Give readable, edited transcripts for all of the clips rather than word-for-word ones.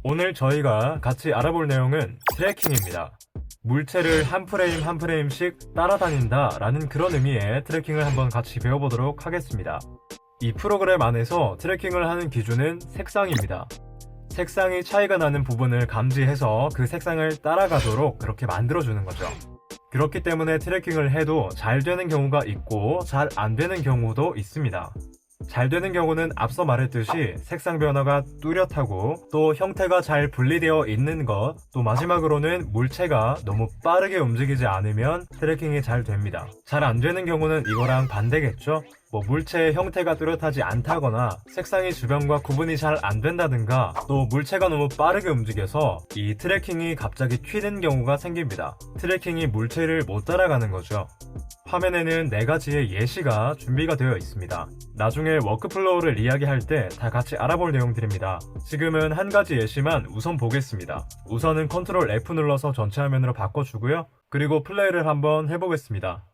오늘 저희가 같이 알아볼 내용은 트래킹입니다. 물체를 한 프레임 한 프레임씩 따라다닌다 라는 그런 의미의 트래킹을 한번 같이 배워보도록 하겠습니다. 이 프로그램 안에서 트래킹을 하는 기준은 색상입니다. 색상이 차이가 나는 부분을 감지해서 그 색상을 따라가도록 그렇게 만들어주는 거죠. 그렇기 때문에 트래킹을 해도 잘 되는 경우가 있고 잘 안 되는 경우도 있습니다. 잘 되는 경우는 앞서 말했듯이 색상 변화가 뚜렷하고 또 형태가 잘 분리되어 있는 것, 또 마지막으로는 물체가 너무 빠르게 움직이지 않으면 트래킹이 잘 됩니다. 잘 안 되는 경우는 이거랑 반대겠죠? 물체의 형태가 뚜렷하지 않다거나 색상이 주변과 구분이 잘 안 된다든가 또 물체가 너무 빠르게 움직여서 이 트래킹이 갑자기 튀는 경우가 생깁니다. 트래킹이 물체를 못 따라가는 거죠. 화면에는 4가지의 예시가 준비가 되어 있습니다. 나중에 워크플로우를 이야기할 때 다 같이 알아볼 내용들입니다. 지금은 한 가지 예시만 우선 보겠습니다. 우선은 컨트롤 F 눌러서 전체 화면으로 바꿔주고요. 그리고 플레이를 한번 해보겠습니다.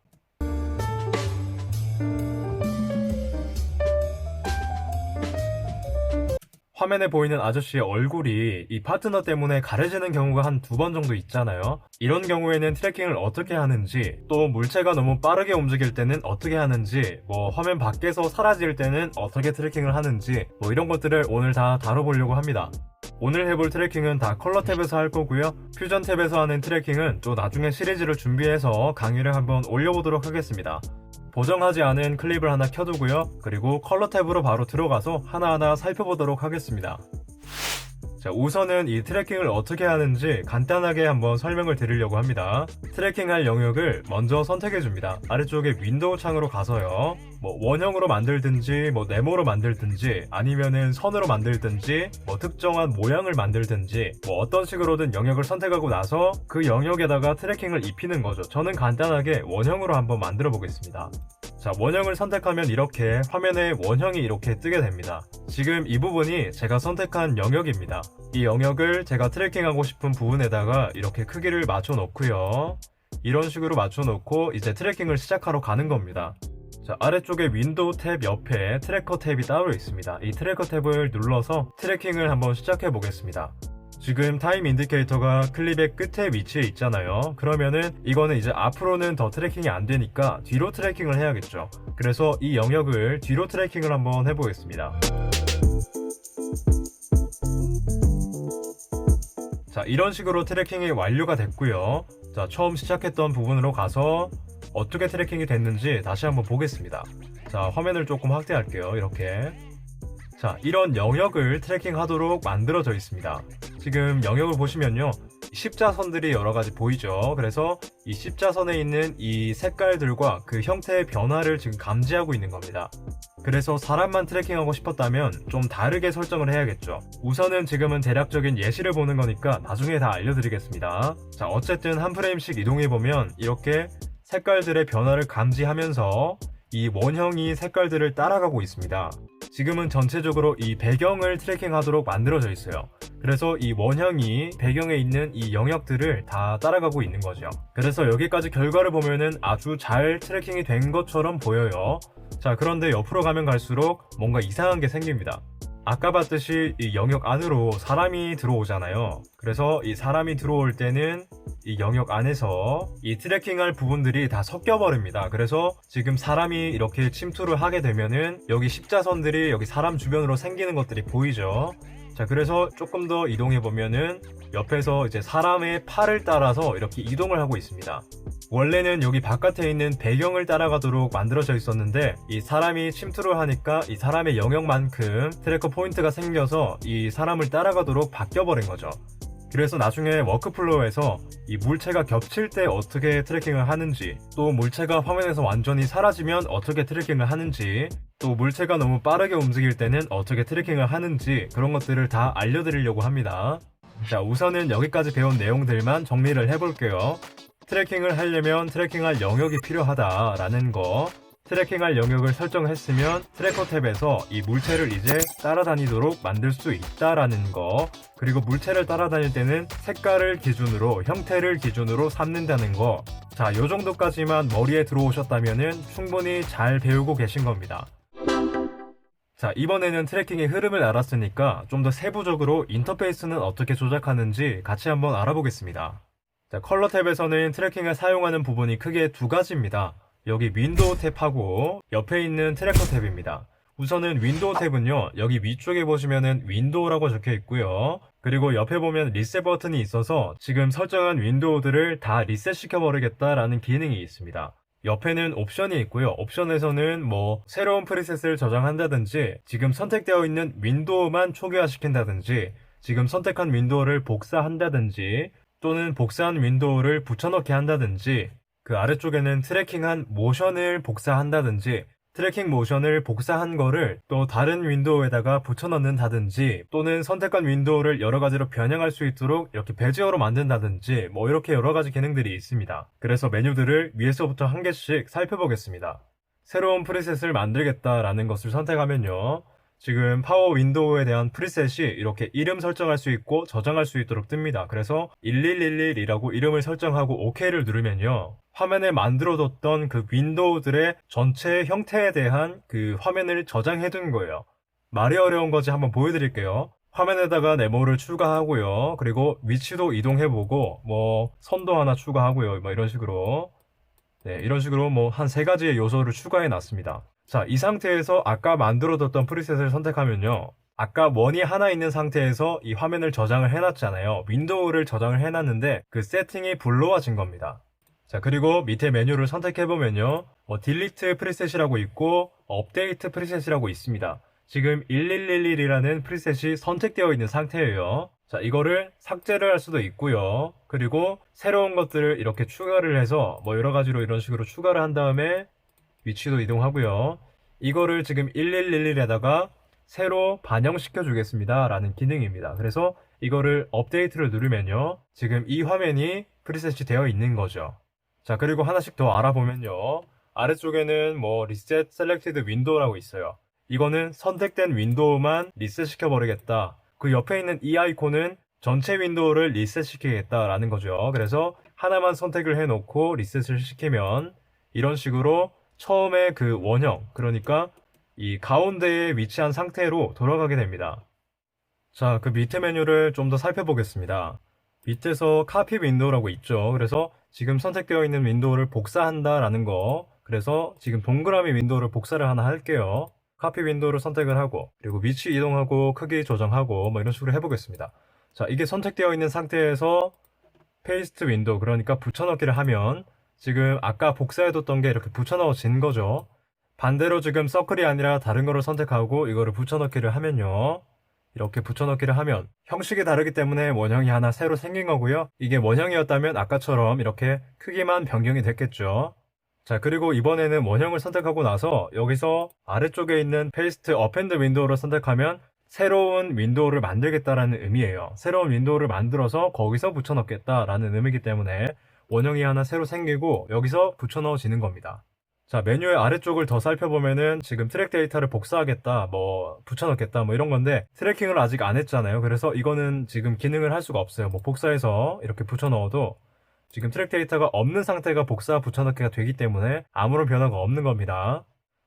화면에 보이는 아저씨의 얼굴이 이 파트너 때문에 가려지는 경우가 한 2번 정도 있잖아요. 이런 경우에는 트래킹을 어떻게 하는지, 또 물체가 너무 빠르게 움직일 때는 어떻게 하는지, 화면 밖에서 사라질 때는 어떻게 트래킹을 하는지 이런 것들을 오늘 다 다뤄보려고 합니다. 오늘 해볼 트래킹은 다 컬러 탭에서 할 거고요. 퓨전 탭에서 하는 트래킹은 또 나중에 시리즈를 준비해서 강의를 한번 올려보도록 하겠습니다. 보정하지 않은 클립을 하나 켜두고요. 그리고 컬러 탭으로 바로 들어가서 하나하나 살펴보도록 하겠습니다. 자, 우선은 이 트래킹을 어떻게 하는지 간단하게 한번 설명을 드리려고 합니다. 트래킹할 영역을 먼저 선택해줍니다. 아래쪽에 윈도우 창으로 가서요. 원형으로 만들든지 네모로 만들든지 아니면은 선으로 만들든지 특정한 모양을 만들든지 어떤 식으로든 영역을 선택하고 나서 그 영역에다가 트래킹을 입히는 거죠. 저는 간단하게 원형으로 한번 만들어 보겠습니다. 자, 원형을 선택하면 이렇게 화면에 원형이 이렇게 뜨게 됩니다. 지금 이 부분이 제가 선택한 영역입니다. 이 영역을 제가 트래킹하고 싶은 부분에다가 이렇게 크기를 맞춰 놓고요. 이런 식으로 맞춰 놓고 이제 트래킹을 시작하러 가는 겁니다. 자, 아래쪽에 윈도우 탭 옆에 트래커 탭이 따로 있습니다. 이 트래커 탭을 눌러서 트래킹을 한번 시작해 보겠습니다. 지금 타임 인디케이터가 클립의 끝에 위치해 있잖아요. 그러면은 이거는 이제 앞으로는 더 트래킹이 안 되니까 뒤로 트래킹을 해야겠죠. 그래서 이 영역을 뒤로 트래킹을 한번 해보겠습니다. 자, 이런 식으로 트래킹이 완료가 됐고요. 자, 처음 시작했던 부분으로 가서 어떻게 트래킹이 됐는지 다시 한번 보겠습니다. 자, 화면을 조금 확대할게요. 이렇게. 자, 이런 영역을 트래킹하도록 만들어져 있습니다. 지금 영역을 보시면요, 십자선들이 여러가지 보이죠. 그래서 이 십자선에 있는 이 색깔들과 그 형태의 변화를 지금 감지하고 있는 겁니다. 그래서 사람만 트래킹하고 싶었다면 좀 다르게 설정을 해야겠죠. 우선은 지금은 대략적인 예시를 보는 거니까 나중에 다 알려드리겠습니다. 자, 어쨌든 한 프레임씩 이동해보면 이렇게 색깔들의 변화를 감지하면서 이 원형이 색깔들을 따라가고 있습니다. 지금은 전체적으로 이 배경을 트래킹하도록 만들어져 있어요. 그래서 이 원형이 배경에 있는 이 영역들을 다 따라가고 있는 거죠. 그래서 여기까지 결과를 보면은 아주 잘 트래킹이 된 것처럼 보여요. 자, 그런데 옆으로 가면 갈수록 뭔가 이상한 게 생깁니다. 아까 봤듯이 이 영역 안으로 사람이 들어오잖아요. 그래서 이 사람이 들어올 때는 이 영역 안에서 이 트래킹할 부분들이 다 섞여버립니다. 그래서 지금 사람이 이렇게 침투를 하게 되면은 여기 십자선들이 여기 사람 주변으로 생기는 것들이 보이죠. 자, 그래서 조금 더 이동해보면은 옆에서 이제 사람의 팔을 따라서 이렇게 이동을 하고 있습니다. 원래는 여기 바깥에 있는 배경을 따라가도록 만들어져 있었는데 이 사람이 침투를 하니까 이 사람의 영역만큼 트래커 포인트가 생겨서 이 사람을 따라가도록 바뀌어버린 거죠. 그래서 나중에 워크플로우에서 이 물체가 겹칠 때 어떻게 트래킹을 하는지, 또 물체가 화면에서 완전히 사라지면 어떻게 트래킹을 하는지, 또 물체가 너무 빠르게 움직일 때는 어떻게 트래킹을 하는지 그런 것들을 다 알려드리려고 합니다. 자, 우선은 여기까지 배운 내용들만 정리를 해볼게요. 트래킹을 하려면 트래킹할 영역이 필요하다라는 거, 트래킹할 영역을 설정했으면 트래커 탭에서 이 물체를 이제 따라다니도록 만들 수 있다라는 거, 그리고 물체를 따라다닐 때는 색깔을 기준으로, 형태를 기준으로 삼는다는 거. 자, 요 정도까지만 머리에 들어오셨다면은 충분히 잘 배우고 계신 겁니다. 자, 이번에는 트래킹의 흐름을 알았으니까 좀 더 세부적으로 인터페이스는 어떻게 조작하는지 같이 한번 알아보겠습니다. 자, 컬러 탭에서는 트래킹을 사용하는 부분이 크게 두 가지입니다. 여기 윈도우 탭하고 옆에 있는 트래커 탭입니다. 우선은 윈도우 탭은요, 여기 위쪽에 보시면은 윈도우라고 적혀 있고요. 그리고 옆에 보면 리셋 버튼이 있어서 지금 설정한 윈도우들을 다 리셋 시켜버리겠다라는 기능이 있습니다. 옆에는 옵션이 있고요. 옵션에서는 뭐 새로운 프리셋을 저장한다든지 지금 선택되어 있는 윈도우만 초기화시킨다든지 지금 선택한 윈도우를 복사한다든지 또는 복사한 윈도우를 붙여넣기 한다든지 그 아래쪽에는 트래킹한 모션을 복사한다든지 트래킹 모션을 복사한 거를 또 다른 윈도우에다가 붙여넣는다든지 또는 선택한 윈도우를 여러 가지로 변형할 수 있도록 이렇게 베지어로 만든다든지 뭐 이렇게 여러 가지 기능들이 있습니다. 그래서 메뉴들을 위에서부터 한 개씩 살펴보겠습니다. 새로운 프리셋을 만들겠다라는 것을 선택하면요. 지금 파워 윈도우에 대한 프리셋이 이렇게 이름 설정할 수 있고 저장할 수 있도록 뜹니다. 그래서 1111이라고 이름을 설정하고 OK를 누르면요. 화면에 만들어뒀던 그 윈도우들의 전체 형태에 대한 그 화면을 저장해둔 거예요. 말이 어려운 거지 한번 보여드릴게요. 화면에다가 네모를 추가하고요. 그리고 위치도 이동해보고 뭐 선도 하나 추가하고요. 뭐 이런 식으로 이런 식으로 뭐 한 세 가지의 요소를 추가해 놨습니다. 자, 이 상태에서 아까 만들어뒀던 프리셋을 선택하면요. 아까 원이 하나 있는 상태에서 이 화면을 저장을 해놨잖아요. 윈도우를 저장을 해놨는데 그 세팅이 불러와진 겁니다. 자, 그리고 밑에 메뉴를 선택해보면요. 딜리트 프리셋이라고 있고 업데이트 프리셋이라고 있습니다. 지금 1111이라는 프리셋이 선택되어 있는 상태예요. 자, 이거를 삭제를 할 수도 있고요. 그리고 새로운 것들을 이렇게 추가를 해서 뭐 여러 가지로 이런 식으로 추가를 한 다음에 위치도 이동하고요. 이거를 지금 1111에다가 새로 반영시켜 주겠습니다 라는 기능입니다. 그래서 이거를 업데이트를 누르면요. 지금 이 화면이 프리셋이 되어 있는 거죠. 자, 그리고 하나씩 더 알아보면요. 아래쪽에는 뭐 리셋 셀렉티드 윈도우라고 있어요. 이거는 선택된 윈도우만 리셋 시켜버리겠다. 그 옆에 있는 이 아이콘은 전체 윈도우를 리셋 시키겠다라는 거죠. 그래서 하나만 선택을 해놓고 리셋을 시키면 이런 식으로 처음에 그 원형, 그러니까 이 가운데에 위치한 상태로 돌아가게 됩니다. 자, 그 밑에 메뉴를 좀 더 살펴보겠습니다. 밑에서 카피 윈도우라고 있죠. 그래서 지금 선택되어 있는 윈도우를 복사한다라는 거. 그래서 지금 동그라미 윈도우를 복사를 하나 할게요. 카피 윈도우를 선택을 하고 그리고 위치 이동하고 크기 조정하고 뭐 이런 식으로 해보겠습니다. 자, 이게 선택되어 있는 상태에서 페이스트 윈도우, 그러니까 붙여넣기를 하면 지금 아까 복사해뒀던 게 이렇게 붙여넣어진 거죠. 반대로 지금 서클이 아니라 다른 거를 선택하고 이거를 붙여넣기를 하면요. 이렇게 붙여넣기를 하면 형식이 다르기 때문에 원형이 하나 새로 생긴 거고요. 이게 원형이었다면 아까처럼 이렇게 크기만 변경이 됐겠죠. 자, 그리고 이번에는 원형을 선택하고 나서 여기서 아래쪽에 있는 페이스트 어펜드 윈도우를 선택하면 새로운 윈도우를 만들겠다라는 의미예요. 새로운 윈도우를 만들어서 거기서 붙여넣겠다라는 의미이기 때문에 원형이 하나 새로 생기고 여기서 붙여넣어지는 겁니다. 자, 메뉴의 아래쪽을 더 살펴보면은 지금 트랙 데이터를 복사하겠다, 뭐 붙여넣겠다, 뭐 이런 건데 트래킹을 아직 안 했잖아요. 그래서 이거는 지금 기능을 할 수가 없어요. 뭐 복사해서 이렇게 붙여넣어도 지금 트랙 데이터가 없는 상태가 복사 붙여넣기가 되기 때문에 아무런 변화가 없는 겁니다.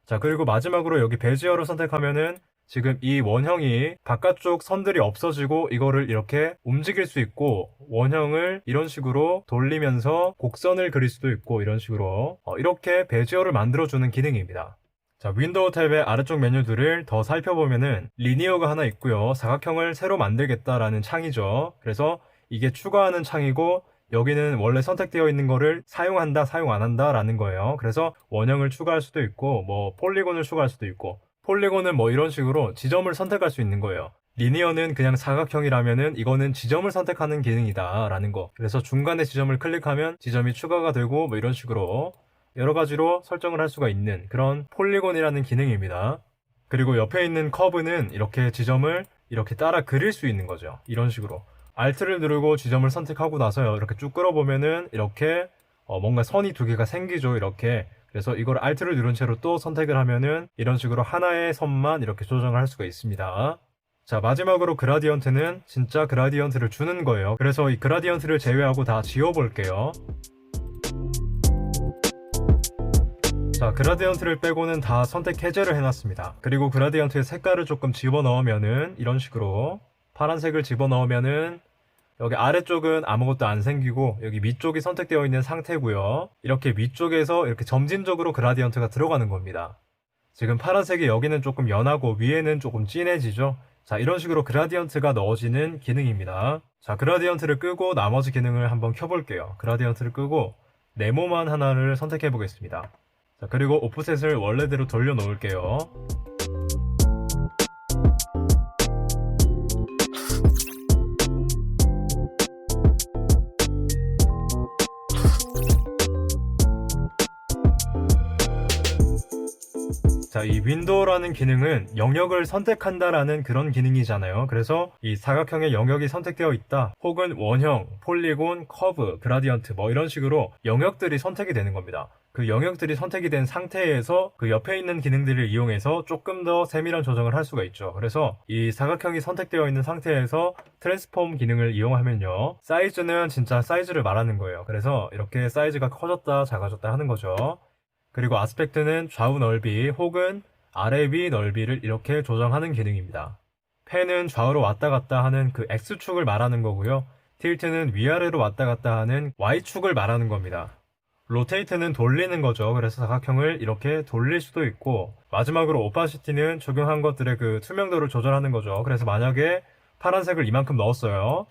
자, 그리고 마지막으로 여기 베지어를 선택하면은 지금 이 원형이 바깥쪽 선들이 없어지고 이거를 이렇게 움직일 수 있고 원형을 이런 식으로 돌리면서 곡선을 그릴 수도 있고 이런 식으로 이렇게 베지어를 만들어주는 기능입니다. 자, 윈도우 탭의 아래쪽 메뉴들을 더 살펴보면은 리니어가 하나 있고요. 사각형을 새로 만들겠다라는 창이죠. 그래서 이게 추가하는 창이고 여기는 원래 선택되어 있는 거를 사용한다, 사용 안 한다 라는 거예요. 그래서 원형을 추가할 수도 있고 뭐 폴리곤을 추가할 수도 있고 폴리곤은 뭐 이런 식으로 지점을 선택할 수 있는 거예요. 리니어는 그냥 사각형이라면은 이거는 지점을 선택하는 기능이다 라는 거. 그래서 중간에 지점을 클릭하면 지점이 추가가 되고 뭐 이런 식으로 여러 가지로 설정을 할 수가 있는 그런 폴리곤이라는 기능입니다. 그리고 옆에 있는 커브는 이렇게 지점을 이렇게 따라 그릴 수 있는 거죠. 이런 식으로 Alt를 누르고 지점을 선택하고 나서요. 이렇게 쭉 끌어보면은 이렇게 뭔가 선이 두 개가 생기죠. 이렇게. 그래서 이걸 Alt를 누른 채로 또 선택을 하면은 이런 식으로 하나의 선만 이렇게 조정을 할 수가 있습니다. 자, 마지막으로 그라디언트는 진짜 그라디언트를 주는 거예요. 그래서 이 그라디언트를 제외하고 다 지워볼게요. 자, 그라디언트를 빼고는 다 선택 해제를 해놨습니다. 그리고 그라디언트의 색깔을 조금 집어넣으면은 이런 식으로 파란색을 집어넣으면은 여기 아래쪽은 아무것도 안 생기고 여기 위쪽이 선택되어 있는 상태고요. 이렇게 위쪽에서 이렇게 점진적으로 그라디언트가 들어가는 겁니다. 지금 파란색이 여기는 조금 연하고 위에는 조금 진해지죠. 자, 이런 식으로 그라디언트가 넣어지는 기능입니다. 자, 그라디언트를 끄고 나머지 기능을 한번 켜볼게요. 그라디언트를 끄고 네모만 하나를 선택해 보겠습니다. 자, 그리고 오프셋을 원래대로 돌려 놓을게요. 자, 이 윈도우라는 기능은 영역을 선택한다라는 그런 기능이잖아요. 그래서 이 사각형의 영역이 선택되어 있다, 혹은 원형, 폴리곤, 커브, 그라디언트 뭐 이런 식으로 영역들이 선택이 되는 겁니다. 그 영역들이 선택이 된 상태에서 그 옆에 있는 기능들을 이용해서 조금 더 세밀한 조정을 할 수가 있죠. 그래서 이 사각형이 선택되어 있는 상태에서 트랜스폼 기능을 이용하면요, 사이즈는 진짜 사이즈를 말하는 거예요. 그래서 이렇게 사이즈가 커졌다 작아졌다 하는 거죠. 그리고 아스펙트는 좌우 넓이 혹은 아래 위 넓이를 이렇게 조정하는 기능입니다. 펜은 좌우로 왔다 갔다 하는 그 X축을 말하는 거고요. 틸트는 위아래로 왔다 갔다 하는 Y축을 말하는 겁니다. 로테이트는 돌리는 거죠. 그래서 사각형을 이렇게 돌릴 수도 있고, 마지막으로 오파시티는 적용한 것들의 그 투명도를 조절하는 거죠. 그래서 만약에 파란색을 이만큼 넣었어요.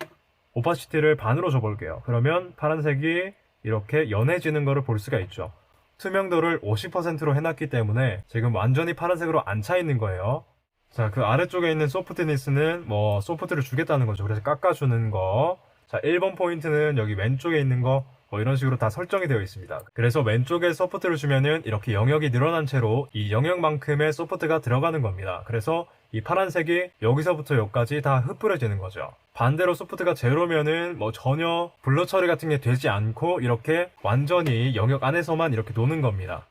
오파시티를 반으로 줘볼게요. 그러면 파란색이 이렇게 연해지는 거를 볼 수가 있죠. 투명도를 50%로 해놨기 때문에 지금 완전히 파란색으로 안 차 있는 거예요. 자, 그 아래쪽에 있는 소프트니스는 뭐 소프트를 주겠다는 거죠. 그래서 깎아주는 거. 자, 1번 포인트는 여기 왼쪽에 있는 거 뭐 이런 식으로 다 설정이 되어 있습니다. 그래서 왼쪽에 소프트를 주면은 이렇게 영역이 늘어난 채로 이 영역만큼의 소프트가 들어가는 겁니다. 그래서 이 파란색이 여기서부터 여기까지 다 흩뿌려지는 거죠. 반대로 소프트가 제로면은 뭐 전혀 블러 처리 같은 게 되지 않고 이렇게 완전히 영역 안에서만 이렇게 노는 겁니다.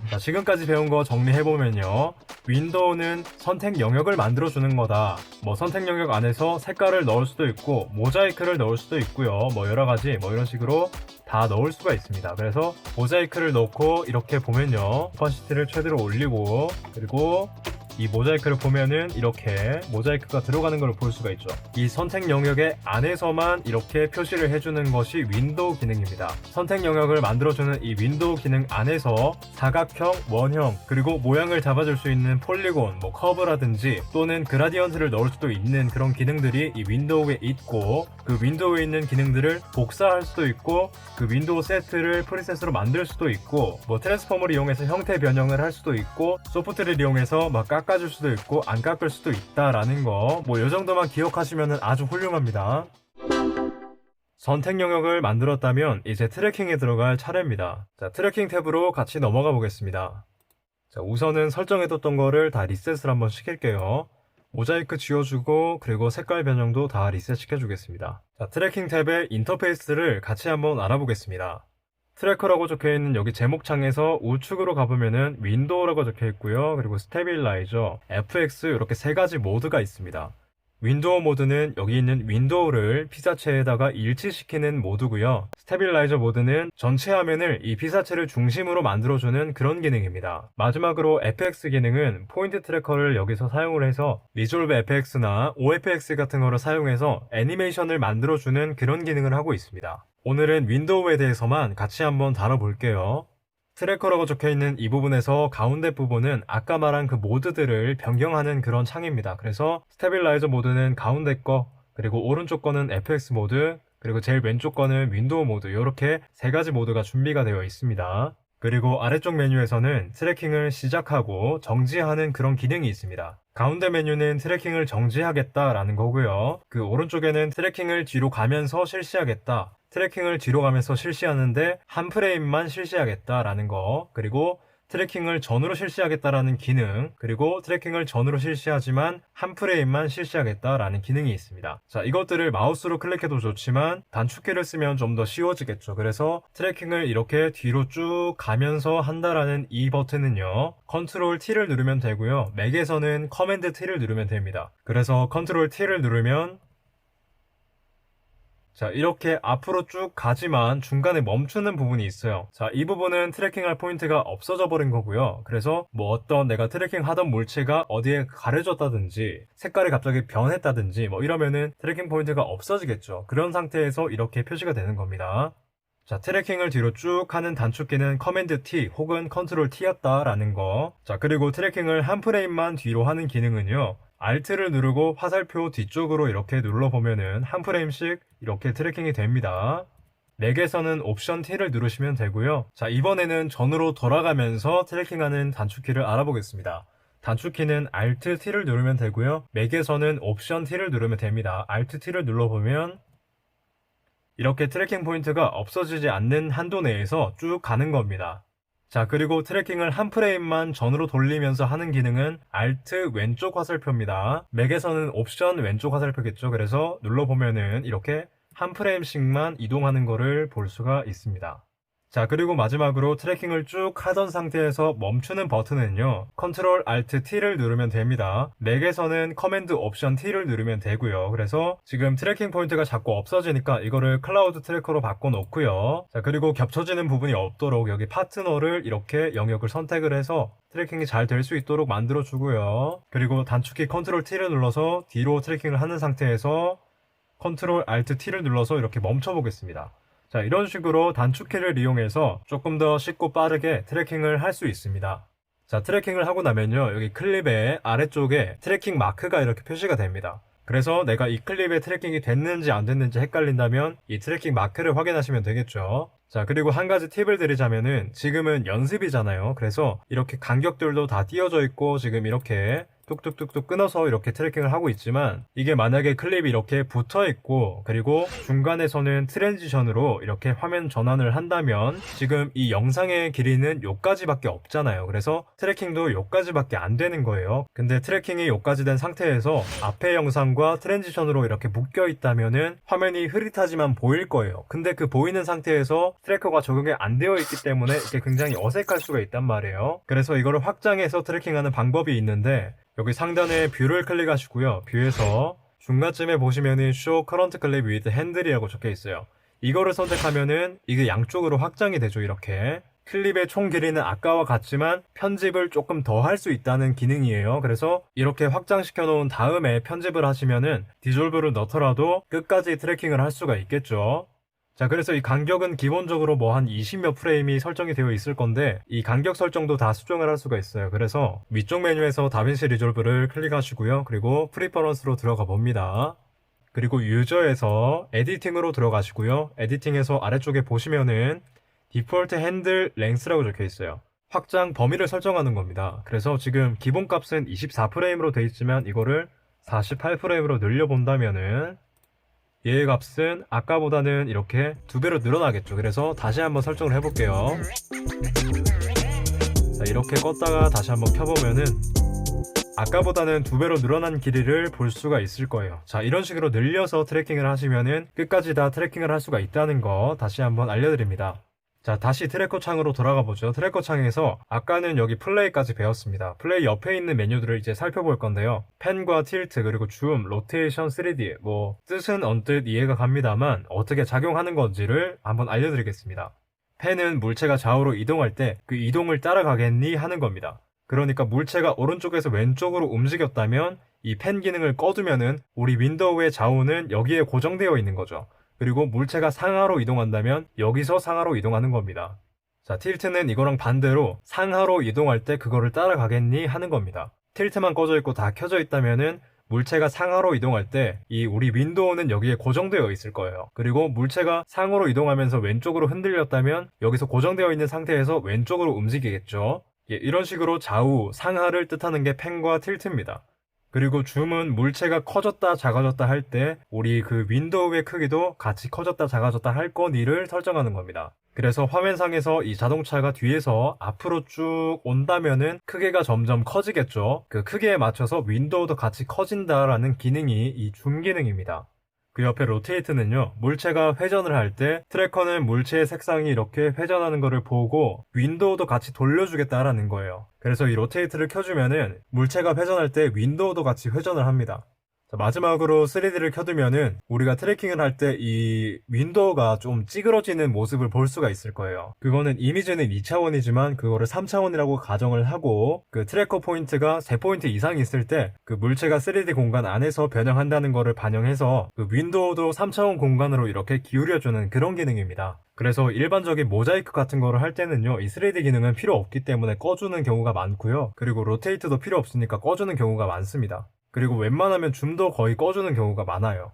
자, 지금까지 배운 거 정리해보면요, 윈도우는 선택 영역을 만들어주는 거다. 뭐 선택 영역 안에서 색깔을 넣을 수도 있고 모자이크를 넣을 수도 있고요. 뭐 여러가지 뭐 이런 식으로 다 넣을 수가 있습니다. 그래서 모자이크를 넣고 이렇게 보면요, 오파시티를 최대로 올리고, 그리고 이 모자이크를 보면은 이렇게 모자이크가 들어가는 걸 볼 수가 있죠. 이 선택 영역의 안에서만 이렇게 표시를 해주는 것이 윈도우 기능입니다. 선택 영역을 만들어주는 이 윈도우 기능 안에서 사각형, 원형, 그리고 모양을 잡아줄 수 있는 폴리곤, 뭐 커브라든지 또는 그라디언트를 넣을 수도 있는 그런 기능들이 이 윈도우에 있고, 그 윈도우에 있는 기능들을 복사할 수도 있고, 그 윈도우 세트를 프리셋으로 만들 수도 있고, 뭐 트랜스포머를 이용해서 형태 변형을 할 수도 있고, 소프트를 이용해서 막 깎아줄 수도 있고 안 깎을 수도 있다라는 거, 뭐 이 정도만 기억하시면 아주 훌륭합니다. 선택 영역을 만들었다면 이제 트래킹에 들어갈 차례입니다. 자, 트래킹 탭으로 같이 넘어가 보겠습니다. 자, 우선은 설정해뒀던 거를 다 리셋을 한번 시킬게요. 모자이크 지워주고, 그리고 색깔 변형도 다 리셋 시켜주겠습니다. 자, 트래킹 탭의 인터페이스를 같이 한번 알아보겠습니다. 트래커라고 적혀있는 여기 제목창에서 우측으로 가보면은 윈도우라고 적혀있고요. 그리고 스테빌라이저, FX 이렇게 세 가지 모드가 있습니다. 윈도우 모드는 여기 있는 윈도우를 피사체에다가 일치시키는 모드고요. 스테빌라이저 모드는 전체 화면을 이 피사체를 중심으로 만들어주는 그런 기능입니다. 마지막으로 FX 기능은 포인트 트래커를 여기서 사용을 해서 리졸브 FX나 OFX 같은 거를 사용해서 애니메이션을 만들어주는 그런 기능을 하고 있습니다. 오늘은 윈도우에 대해서만 같이 한번 다뤄볼게요. 트래커라고 적혀있는 이 부분에서 가운데 부분은 아까 말한 그 모드들을 변경하는 그런 창입니다. 그래서 스테빌라이저 모드는 가운데 거, 그리고 오른쪽 거는 FX 모드, 그리고 제일 왼쪽 거는 윈도우 모드, 이렇게 세 가지 모드가 준비가 되어 있습니다. 그리고 아래쪽 메뉴에서는 트래킹을 시작하고 정지하는 그런 기능이 있습니다. 가운데 메뉴는 트래킹을 정지하겠다라는 거고요. 그 오른쪽에는 트래킹을 뒤로 가면서 실시하겠다, 트래킹을 뒤로 가면서 실시하는데 한 프레임만 실시하겠다라는 거, 그리고 트래킹을 전으로 실시하겠다라는 기능, 그리고 트래킹을 전으로 실시하지만 한 프레임만 실시하겠다라는 기능이 있습니다. 자, 이것들을 마우스로 클릭해도 좋지만 단축키를 쓰면 좀 더 쉬워지겠죠. 그래서 트래킹을 이렇게 뒤로 쭉 가면서 한다라는 이 버튼은요, 컨트롤 T를 누르면 되고요. 맥에서는 커맨드 T를 누르면 됩니다. 그래서 컨트롤 T를 누르면 자, 이렇게 앞으로 쭉 가지만 중간에 멈추는 부분이 있어요. 자, 이 부분은 트래킹할 포인트가 없어져 버린 거고요. 그래서 뭐 어떤 내가 트래킹 하던 물체가 어디에 가려졌다든지 색깔이 갑자기 변했다든지 뭐 이러면은 트래킹 포인트가 없어지겠죠. 그런 상태에서 이렇게 표시가 되는 겁니다. 자, 트래킹을 뒤로 쭉 하는 단축키는 커맨드 T 혹은 컨트롤 T였다라는 거. 자, 그리고 트래킹을 한 프레임만 뒤로 하는 기능은요. Alt를 누르고 화살표 뒤쪽으로 이렇게 눌러보면은 한 프레임씩 이렇게 트래킹이 됩니다. 맥에서는 옵션 T를 누르시면 되고요. 자, 이번에는 전으로 돌아가면서 트래킹하는 단축키를 알아보겠습니다. 단축키는 Alt T를 누르면 되고요. 맥에서는 옵션 T를 누르면 됩니다. Alt T를 눌러보면 이렇게 트래킹 포인트가 없어지지 않는 한도 내에서 쭉 가는 겁니다. 자, 그리고 트래킹을 한 프레임만 전으로 돌리면서 하는 기능은 Alt 왼쪽 화살표입니다. 맥에서는 옵션 왼쪽 화살표겠죠. 그래서 눌러보면은 이렇게 한 프레임씩만 이동하는 거를 볼 수가 있습니다. 자, 그리고 마지막으로 트래킹을 쭉 하던 상태에서 멈추는 버튼은요. 컨트롤 Alt T를 누르면 됩니다. 맥에서는 커맨드 옵션 T를 누르면 되고요. 그래서 지금 트래킹 포인트가 자꾸 없어지니까 이거를 클라우드 트래커로 바꿔놓고요. 자, 그리고 겹쳐지는 부분이 없도록 여기 파트너를 이렇게 영역을 선택을 해서 트래킹이 잘 될 수 있도록 만들어주고요. 그리고 단축키 컨트롤 T를 눌러서 뒤로 트래킹을 하는 상태에서 컨트롤 Alt T를 눌러서 이렇게 멈춰보겠습니다. 자, 이런 식으로 단축키를 이용해서 조금 더 쉽고 빠르게 트래킹을 할 수 있습니다. 자, 트래킹을 하고 나면요. 여기 클립의 아래쪽에 트래킹 마크가 이렇게 표시가 됩니다. 그래서 내가 이 클립에 트래킹이 됐는지 안 됐는지 헷갈린다면 이 트래킹 마크를 확인하시면 되겠죠. 자, 그리고 한 가지 팁을 드리자면은 지금은 연습이잖아요. 그래서 이렇게 간격들도 다 띄워져 있고 지금 이렇게 뚝뚝뚝뚝 끊어서 이렇게 트래킹을 하고 있지만 이게 만약에 클립이 이렇게 붙어 있고 그리고 중간에서는 트랜지션으로 이렇게 화면 전환을 한다면 지금 이 영상의 길이는 요까지밖에 없잖아요. 그래서 트래킹도 요까지밖에 안 되는 거예요. 근데 트래킹이 요까지 된 상태에서 앞에 영상과 트랜지션으로 이렇게 묶여 있다면은 화면이 흐릿하지만 보일 거예요. 근데 그 보이는 상태에서 트래커가 적용이 안 되어 있기 때문에 이게 굉장히 어색할 수가 있단 말이에요. 그래서 이거를 확장해서 트래킹하는 방법이 있는데 여기 상단에 뷰를 클릭하시고요. 뷰에서 중간쯤에 보시면은 Show Current Clip with Handle이라고 적혀 있어요. 이거를 선택하면은 이게 양쪽으로 확장이 되죠. 이렇게 클립의 총 길이는 아까와 같지만 편집을 조금 더 할 수 있다는 기능이에요. 그래서 이렇게 확장시켜 놓은 다음에 편집을 하시면은 디졸브를 넣더라도 끝까지 트래킹을 할 수가 있겠죠. 자, 그래서 이 간격은 기본적으로 뭐 한 20몇 프레임이 설정이 되어 있을 건데 이 간격 설정도 다 수정을 할 수가 있어요. 그래서 위쪽 메뉴에서 다빈시 리졸브를 클릭하시고요. 그리고 프리퍼런스로 들어가 봅니다. 그리고 유저에서 에디팅으로 들어가시고요. 에디팅에서 아래쪽에 보시면은 디폴트 핸들 랭스라고 적혀 있어요. 확장 범위를 설정하는 겁니다. 그래서 지금 기본값은 24프레임으로 되어 있지만 이거를 48프레임으로 늘려본다면은 얘의 값은 아까보다는 이렇게 2배로 늘어나겠죠. 그래서 다시 한번 설정을 해볼게요. 자, 이렇게 껐다가 다시 한번 켜보면은 아까보다는 2배로 늘어난 길이를 볼 수가 있을 거예요. 자, 이런 식으로 늘려서 트래킹을 하시면은 끝까지 다 트래킹을 할 수가 있다는 거 다시 한번 알려드립니다. 자, 다시 트래커 창으로 돌아가 보죠. 트래커 창에서 아까는 여기 플레이까지 배웠습니다. 플레이 옆에 있는 메뉴들을 이제 살펴볼 건데요. 펜과 틸트 그리고 줌, 로테이션 3D 뭐 뜻은 언뜻 이해가 갑니다만 어떻게 작용하는 건지를 한번 알려드리겠습니다. 펜은 물체가 좌우로 이동할 때 그 이동을 따라가겠니 하는 겁니다. 그러니까 물체가 오른쪽에서 왼쪽으로 움직였다면 이 펜 기능을 꺼두면은 우리 윈도우의 좌우는 여기에 고정되어 있는 거죠. 그리고 물체가 상하로 이동한다면 여기서 상하로 이동하는 겁니다. 자, 틸트는 이거랑 반대로 상하로 이동할 때 그거를 따라가겠니 하는 겁니다. 틸트만 꺼져 있고 다 켜져 있다면은 물체가 상하로 이동할 때 이 우리 윈도우는 여기에 고정되어 있을 거예요. 그리고 물체가 상으로 이동하면서 왼쪽으로 흔들렸다면 여기서 고정되어 있는 상태에서 왼쪽으로 움직이겠죠. 예, 이런 식으로 좌우, 상하를 뜻하는 게 펜과 틸트입니다. 그리고 줌은 물체가 커졌다 작아졌다 할 때 우리 그 윈도우의 크기도 같이 커졌다 작아졌다 할 거니를 설정하는 겁니다. 그래서 화면상에서 이 자동차가 뒤에서 앞으로 쭉 온다면은 크기가 점점 커지겠죠. 그 크기에 맞춰서 윈도우도 같이 커진다라는 기능이 이 줌 기능입니다. 그 옆에 로테이트는요, 물체가 회전을 할 때 트래커는 물체의 색상이 이렇게 회전하는 거를 보고 윈도우도 같이 돌려주겠다라는 거예요. 그래서 이 로테이트를 켜주면은 물체가 회전할 때 윈도우도 같이 회전을 합니다. 자, 마지막으로 3D를 켜두면은 우리가 트래킹을 할 때 이 윈도우가 좀 찌그러지는 모습을 볼 수가 있을 거예요. 그거는 이미지는 2차원이지만 그거를 3차원이라고 가정을 하고 그 트래커 포인트가 3포인트 이상 있을 때 그 물체가 3D 공간 안에서 변형한다는 거를 반영해서 그 윈도우도 3차원 공간으로 이렇게 기울여주는 그런 기능입니다. 그래서 일반적인 모자이크 같은 거를 할 때는요, 이 3D 기능은 필요 없기 때문에 꺼주는 경우가 많고요. 그리고 로테이트도 필요 없으니까 꺼주는 경우가 많습니다. 그리고 웬만하면 줌도 거의 꺼주는 경우가 많아요.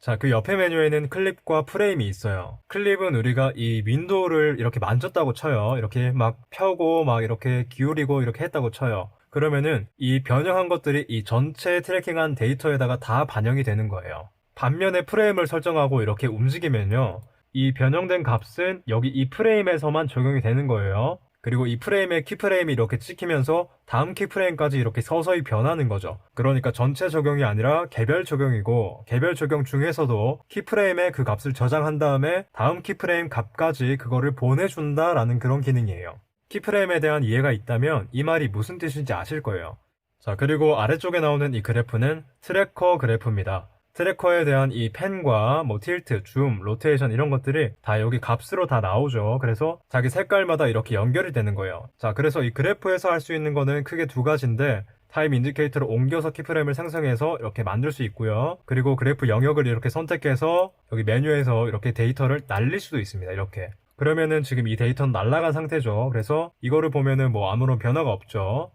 자, 그 옆에 메뉴에는 클립과 프레임이 있어요. 클립은 우리가 이 윈도우를 이렇게 만졌다고 쳐요. 이렇게 막 펴고 막 이렇게 기울이고 이렇게 했다고 쳐요. 그러면은 이 변형한 것들이 이 전체 트래킹한 데이터에다가 다 반영이 되는 거예요. 반면에 프레임을 설정하고 이렇게 움직이면요, 이 변형된 값은 여기 이 프레임에서만 적용이 되는 거예요. 그리고 이 프레임에 키프레임이 이렇게 찍히면서 다음 키프레임까지 이렇게 서서히 변하는 거죠. 그러니까 전체 적용이 아니라 개별 적용이고, 개별 적용 중에서도 키프레임에 그 값을 저장한 다음에 다음 키프레임 값까지 그거를 보내준다라는 그런 기능이에요. 키프레임에 대한 이해가 있다면 이 말이 무슨 뜻인지 아실 거예요. 자, 그리고 아래쪽에 나오는 이 그래프는 트래커 그래프입니다. 트래커에 대한 이 펜과 뭐 틸트, 줌, 로테이션 이런 것들이 다 여기 값으로 다 나오죠. 그래서 자기 색깔마다 이렇게 연결이 되는 거예요. 자, 그래서 이 그래프에서 할 수 있는 거는 크게 두 가지인데, 타임 인디케이터를 옮겨서 키프레임을 생성해서 이렇게 만들 수 있고요. 그리고 그래프 영역을 이렇게 선택해서 여기 메뉴에서 이렇게 데이터를 날릴 수도 있습니다. 이렇게. 그러면은 지금 이 데이터는 날아간 상태죠. 그래서 이거를 보면은 뭐 아무런 변화가 없죠.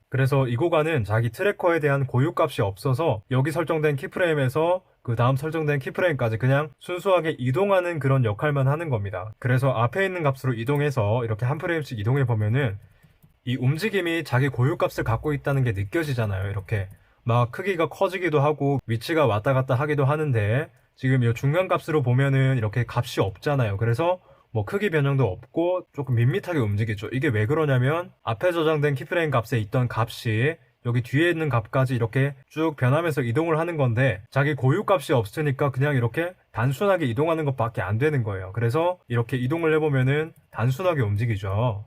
그래서 이 구간은 자기 트래커에 대한 고유값이 없어서 여기 설정된 키프레임에서 그 다음 설정된 키프레임까지 그냥 순수하게 이동하는 그런 역할만 하는 겁니다. 그래서 앞에 있는 값으로 이동해서 이렇게 한 프레임씩 이동해 보면은 이 움직임이 자기 고유값을 갖고 있다는 게 느껴지잖아요. 이렇게 막 크기가 커지기도 하고 위치가 왔다 갔다 하기도 하는데, 지금 이 중간 값으로 보면은 이렇게 값이 없잖아요. 그래서 뭐 크기 변형도 없고 조금 밋밋하게 움직이죠. 이게 왜 그러냐면 앞에 저장된 키프레임 값에 있던 값이 여기 뒤에 있는 값까지 이렇게 쭉 변하면서 이동을 하는 건데, 자기 고유 값이 없으니까 그냥 이렇게 단순하게 이동하는 것밖에 안 되는 거예요. 그래서 이렇게 이동을 해보면은 단순하게 움직이죠.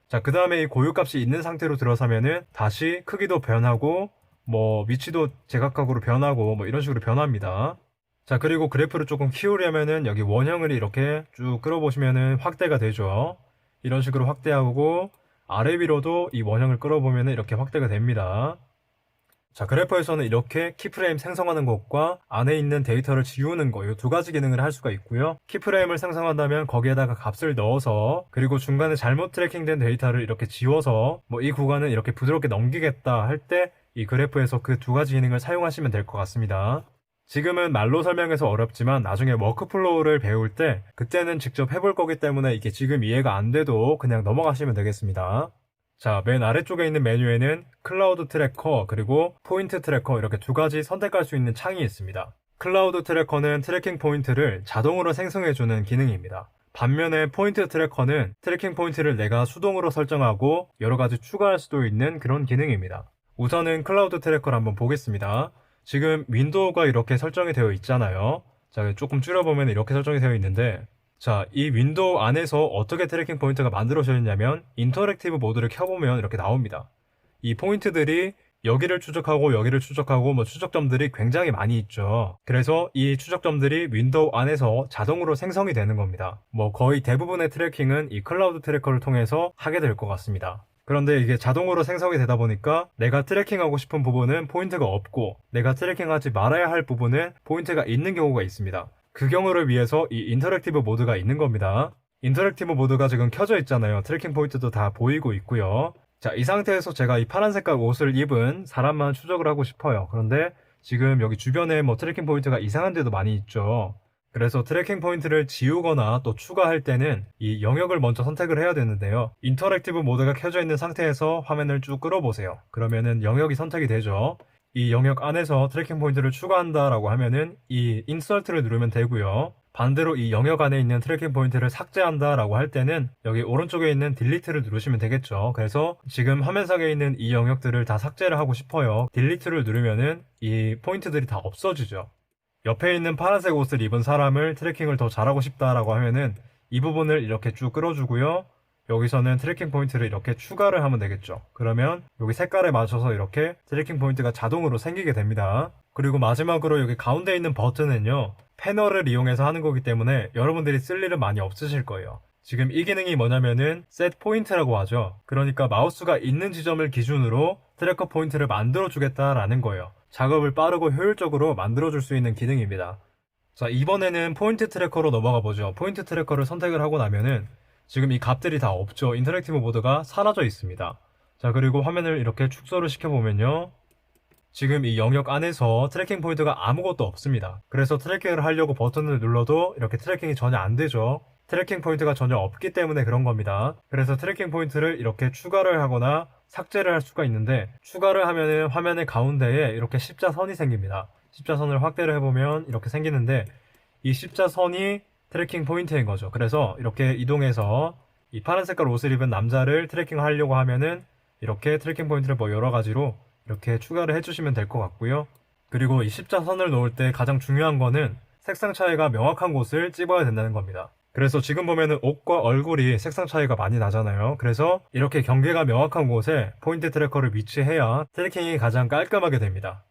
자, 그 다음에 이 고유 값이 있는 상태로 들어서면은 다시 크기도 변하고 뭐 위치도 제각각으로 변하고 뭐 이런 식으로 변합니다. 자, 그리고 그래프를 조금 키우려면은 여기 원형을 이렇게 쭉 끌어보시면은 확대가 되죠. 이런 식으로 확대하고 아래 위로도 이 원형을 끌어보면은 이렇게 확대가 됩니다. 자, 그래퍼에서는 이렇게 키프레임 생성하는 것과 안에 있는 데이터를 지우는 거, 이 두 가지 기능을 할 수가 있고요. 키프레임을 생성한다면 거기에다가 값을 넣어서, 그리고 중간에 잘못 트래킹된 데이터를 이렇게 지워서 뭐 이 구간은 이렇게 부드럽게 넘기겠다 할 때 이 그래프에서 그 두 가지 기능을 사용하시면 될 것 같습니다. 지금은 말로 설명해서 어렵지만 나중에 워크플로우를 배울 때 그때는 직접 해볼 거기 때문에 이게 지금 이해가 안 돼도 그냥 넘어가시면 되겠습니다. 자, 맨 아래쪽에 있는 메뉴에는 클라우드 트래커 그리고 포인트 트래커 이렇게 두 가지 선택할 수 있는 창이 있습니다. 클라우드 트래커는 트래킹 포인트를 자동으로 생성해주는 기능입니다. 반면에 포인트 트래커는 트래킹 포인트를 내가 수동으로 설정하고 여러 가지 추가할 수도 있는 그런 기능입니다. 우선은 클라우드 트래커를 한번 보겠습니다. 지금 윈도우가 이렇게 설정이 되어 있잖아요. 자, 조금 줄여보면 이렇게 설정이 되어 있는데, 자, 이 윈도우 안에서 어떻게 트래킹 포인트가 만들어졌냐면 인터랙티브 모드를 켜보면 이렇게 나옵니다. 이 포인트들이 여기를 추적하고 뭐 추적점들이 굉장히 많이 있죠. 그래서 이 추적점들이 윈도우 안에서 자동으로 생성이 되는 겁니다. 뭐 거의 대부분의 트래킹은 이 클라우드 트래커를 통해서 하게 될 것 같습니다. 그런데 이게 자동으로 생성이 되다 보니까 내가 트래킹하고 싶은 부분은 포인트가 없고 내가 트래킹하지 말아야 할 부분은 포인트가 있는 경우가 있습니다. 그 경우를 위해서 이 인터랙티브 모드가 있는 겁니다. 인터랙티브 모드가 지금 켜져 있잖아요. 트래킹 포인트도 다 보이고 있고요. 자, 이 상태에서 제가 이 파란 색깔 옷을 입은 사람만 추적을 하고 싶어요. 그런데 지금 여기 주변에 뭐 트래킹 포인트가 이상한 데도 많이 있죠. 그래서 트래킹 포인트를 지우거나 또 추가할 때는 이 영역을 먼저 선택을 해야 되는데요. 인터랙티브 모드가 켜져 있는 상태에서 화면을 쭉 끌어보세요. 그러면은 영역이 선택이 되죠. 이 영역 안에서 트래킹 포인트를 추가한다라고 하면은 이 인설트를 누르면 되고요. 반대로 이 영역 안에 있는 트래킹 포인트를 삭제한다라고 할 때는 여기 오른쪽에 있는 딜리트를 누르시면 되겠죠. 그래서 지금 화면상에 있는 이 영역들을 다 삭제를 하고 싶어요. 딜리트를 누르면은 이 포인트들이 다 없어지죠. 옆에 있는 파란색 옷을 입은 사람을 트래킹을 더 잘하고 싶다라고 하면은 이 부분을 이렇게 쭉 끌어주고요. 여기서는 트래킹 포인트를 이렇게 추가를 하면 되겠죠. 그러면 여기 색깔에 맞춰서 이렇게 트래킹 포인트가 자동으로 생기게 됩니다. 그리고 마지막으로 여기 가운데 있는 버튼은요, 패널을 이용해서 하는 거기 때문에 여러분들이 쓸 일은 많이 없으실 거예요. 지금 이 기능이 뭐냐면은 셋 포인트라고 하죠. 그러니까 마우스가 있는 지점을 기준으로 트래커 포인트를 만들어 주겠다라는 거예요. 작업을 빠르고 효율적으로 만들어 줄 수 있는 기능입니다. 자, 이번에는 포인트 트래커로 넘어가 보죠. 포인트 트래커를 선택을 하고 나면은 지금 이 값들이 다 없죠. 인터랙티브 모드가 사라져 있습니다. 자, 그리고 화면을 이렇게 축소를 시켜보면요, 지금 이 영역 안에서 트래킹 포인트가 아무것도 없습니다. 그래서 트래킹을 하려고 버튼을 눌러도 이렇게 트래킹이 전혀 안 되죠. 트래킹 포인트가 전혀 없기 때문에 그런 겁니다. 그래서 트래킹 포인트를 이렇게 추가를 하거나 삭제를 할 수가 있는데, 추가를 하면은 화면의 가운데에 이렇게 십자선이 생깁니다. 십자선을 확대를 해보면 이렇게 생기는데, 이 십자선이 트래킹 포인트인 거죠. 그래서 이렇게 이동해서 이 파란 색깔 옷을 입은 남자를 트래킹 하려고 하면은 이렇게 트래킹 포인트를 뭐 여러 가지로 이렇게 추가를 해주시면 될 것 같고요. 그리고 이 십자선을 놓을 때 가장 중요한 거는 색상 차이가 명확한 곳을 찝어야 된다는 겁니다. 그래서 지금 보면은 옷과 얼굴이 색상 차이가 많이 나잖아요. 그래서 이렇게 경계가 명확한 곳에 포인트 트래커를 위치해야 트래킹이 가장 깔끔하게 됩니다.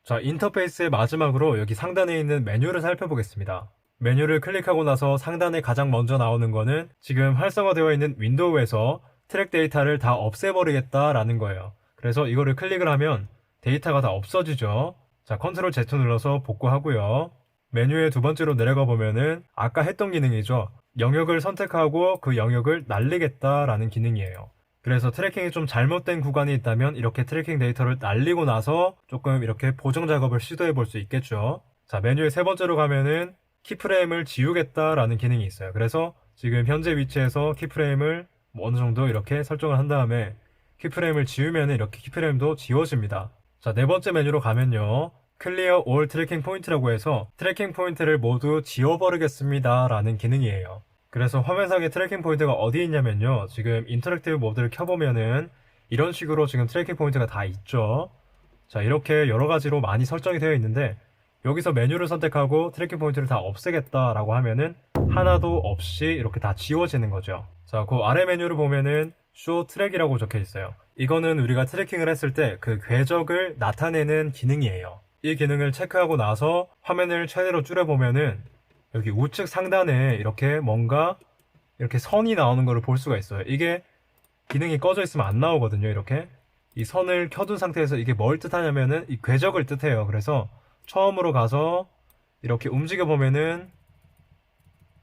자, 인터페이스의 마지막으로 여기 상단에 있는 메뉴를 살펴보겠습니다. 메뉴를 클릭하고 나서 상단에 가장 먼저 나오는 거는 지금 활성화되어 있는 윈도우에서 트랙 데이터를 다 없애버리겠다라는 거예요. 그래서 이거를 클릭을 하면 데이터가 다 없어지죠. 자, 컨트롤 Z 눌러서 복구하고요. 메뉴의 두 번째로 내려가 보면은 아까 했던 기능이죠. 영역을 선택하고 그 영역을 날리겠다라는 기능이에요. 그래서 트래킹이 좀 잘못된 구간이 있다면 이렇게 트래킹 데이터를 날리고 나서 조금 이렇게 보정 작업을 시도해 볼 수 있겠죠. 자, 메뉴의 세 번째로 가면은 키프레임을 지우겠다라는 기능이 있어요. 그래서 지금 현재 위치에서 키프레임을 어느 정도 이렇게 설정을 한 다음에 키프레임을 지우면 이렇게 키프레임도 지워집니다. 자, 네 번째 메뉴로 가면요, 클리어 올 트래킹 포인트라고 해서 트래킹 포인트를 모두 지워버리겠습니다 라는 기능이에요. 그래서 화면상에 트래킹 포인트가 어디 있냐면요, 지금 인터랙티브 모드를 켜보면은 이런 식으로 지금 트래킹 포인트가 다 있죠. 자, 이렇게 여러 가지로 많이 설정이 되어 있는데, 여기서 메뉴를 선택하고 트래킹 포인트를 다 없애겠다라고 하면은 하나도 없이 이렇게 다 지워지는 거죠. 자, 그 아래 메뉴를 보면은 쇼 트랙이라고 적혀 있어요. 이거는 우리가 트래킹을 했을 때 그 궤적을 나타내는 기능이에요. 이 기능을 체크하고 나서 화면을 최대로 줄여보면은 여기 우측 상단에 이렇게 뭔가 이렇게 선이 나오는 것을 볼 수가 있어요. 이게 기능이 꺼져 있으면 안 나오거든요. 이렇게 이 선을 켜둔 상태에서 이게 뭘 뜻하냐면은 이 궤적을 뜻해요. 그래서 처음으로 가서 이렇게 움직여 보면은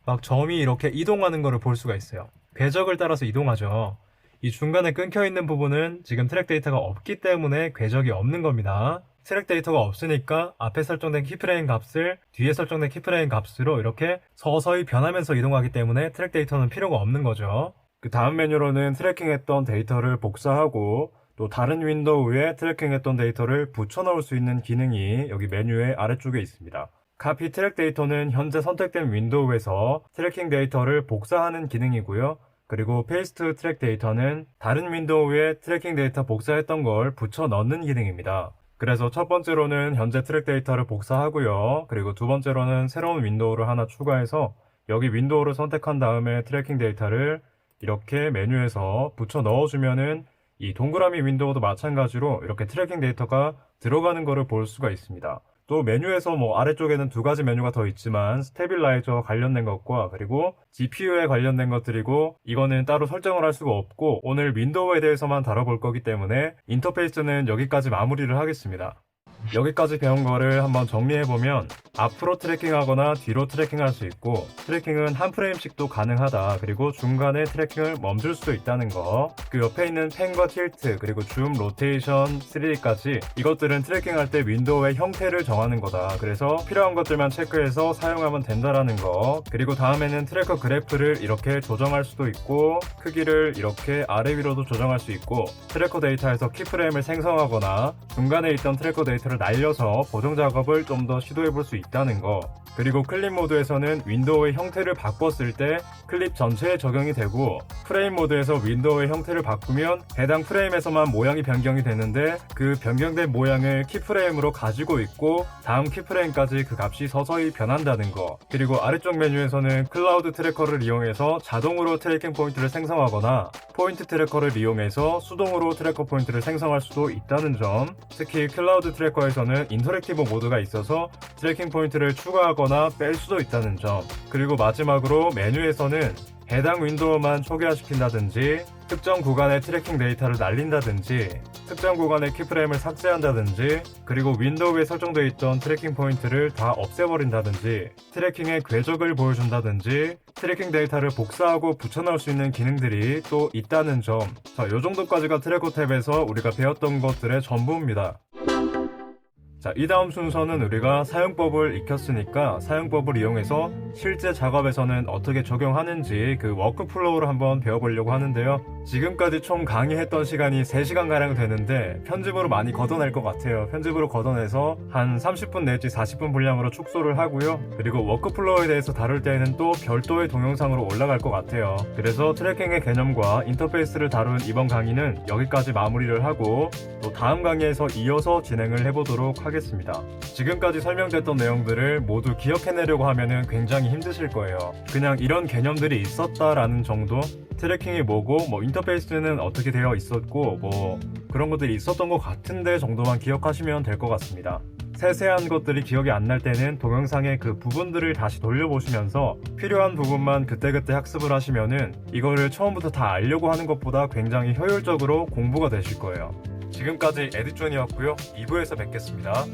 막 점이 이렇게 이동하는 것을 볼 수가 있어요. 궤적을 따라서 이동하죠. 이 중간에 끊겨 있는 부분은 지금 트랙 데이터가 없기 때문에 궤적이 없는 겁니다. 트랙 데이터가 없으니까 앞에 설정된 키프레임 값을 뒤에 설정된 키프레임 값으로 이렇게 서서히 변하면서 이동하기 때문에 트랙 데이터는 필요가 없는 거죠. 그 다음 메뉴로는 트래킹했던 데이터를 복사하고 또 다른 윈도우에 트래킹했던 데이터를 붙여 넣을 수 있는 기능이 여기 메뉴의 아래쪽에 있습니다. 카피 트랙 데이터는 현재 선택된 윈도우에서 트래킹 데이터를 복사하는 기능이고요. 그리고 페이스트 트랙 데이터는 다른 윈도우에 트래킹 데이터 복사했던 걸 붙여 넣는 기능입니다. 그래서 첫 번째로는 현재 트랙 데이터를 복사하고요. 그리고 두 번째로는 새로운 윈도우를 하나 추가해서 여기 윈도우를 선택한 다음에 트래킹 데이터를 이렇게 메뉴에서 붙여 넣어주면은 이 동그라미 윈도우도 마찬가지로 이렇게 트래킹 데이터가 들어가는 것을 볼 수가 있습니다. 또 메뉴에서 아래쪽에는 두 가지 메뉴가 더 있지만 스테빌라이저 관련된 것과 그리고 GPU에 관련된 것들이고, 이거는 따로 설정을 할 수가 없고 오늘 윈도우에 대해서만 다뤄볼 거기 때문에 인터페이스는 여기까지 마무리를 하겠습니다. 여기까지 배운 거를 한번 정리해보면 앞으로 트래킹하거나 뒤로 트래킹할 수 있고, 트래킹은 한 프레임씩도 가능하다. 그리고 중간에 트래킹을 멈출 수도 있다는 거. 그 옆에 있는 펜과 틸트 그리고 줌, 로테이션, 3D까지 이것들은 트래킹할 때 윈도우의 형태를 정하는 거다. 그래서 필요한 것들만 체크해서 사용하면 된다라는 거. 그리고 다음에는 트래커 그래프를 이렇게 조정할 수도 있고, 크기를 이렇게 아래 위로도 조정할 수 있고, 트래커 데이터에서 키프레임을 생성하거나 중간에 있던 트래커 데이터를 데이터를 날려서 보정 작업을 좀 더 시도해 볼 수 있다는 거, 그리고 클립 모드에서는 윈도우의 형태를 바꿨을 때 클립 전체에 적용이 되고, 프레임 모드에서 윈도우의 형태를 바꾸면 해당 프레임에서만 모양이 변경이 되는데 그 변경된 모양을 키프레임으로 가지고 있고 다음 키프레임까지 그 값이 서서히 변한다는 거, 그리고 아래쪽 메뉴에서는 클라우드 트래커를 이용해서 자동으로 트래킹 포인트를 생성하거나 포인트 트래커를 이용해서 수동으로 트래커 포인트를 생성할 수도 있다는 점, 특히 클라우드 트래커에서는 인터랙티브 모드가 있어서 트래킹 포인트를 추가하거나 뺄 수도 있다는 점, 그리고 마지막으로 메뉴에서는 해당 윈도우만 초기화시킨다든지, 특정 구간의 트래킹 데이터를 날린다든지, 특정 구간의 키프레임을 삭제한다든지, 그리고 윈도우에 설정되어 있던 트래킹 포인트를 다 없애버린다든지, 트래킹의 궤적을 보여준다든지, 트래킹 데이터를 복사하고 붙여넣을 수 있는 기능들이 또 있다는 점. 자, 요 정도까지가 트래커 탭에서 우리가 배웠던 것들의 전부입니다. 자, 이 다음 순서는 우리가 사용법을 익혔으니까 사용법을 이용해서 실제 작업에서는 어떻게 적용하는지 그 워크플로우를 한번 배워보려고 하는데요. 지금까지 총 강의했던 시간이 3시간가량 되는데 편집으로 많이 걷어낼 것 같아요. 편집으로 걷어내서 한 30분 내지 40분 분량으로 축소를 하고요. 그리고 워크플로우에 대해서 다룰 때에는 또 별도의 동영상으로 올라갈 것 같아요. 그래서 트래킹의 개념과 인터페이스를 다룬 이번 강의는 여기까지 마무리를 하고 또 다음 강의에서 이어서 진행을 해보도록 하겠습니다. 지금까지 설명됐던 내용들을 모두 기억해내려고 하면은 굉장히 힘드실 거예요. 그냥 이런 개념들이 있었다라는 정도, 트래킹이 뭐고 뭐 인터페이스는 어떻게 되어 있었고 뭐 그런 것들이 있었던 것 같은데 정도만 기억하시면 될 것 같습니다. 세세한 것들이 기억이 안 날 때는 동영상의 그 부분들을 다시 돌려보시면서 필요한 부분만 그때그때 학습을 하시면은 이거를 처음부터 다 알려고 하는 것보다 굉장히 효율적으로 공부가 되실 거예요. 지금까지 에디존이었고요. 2부에서 뵙겠습니다.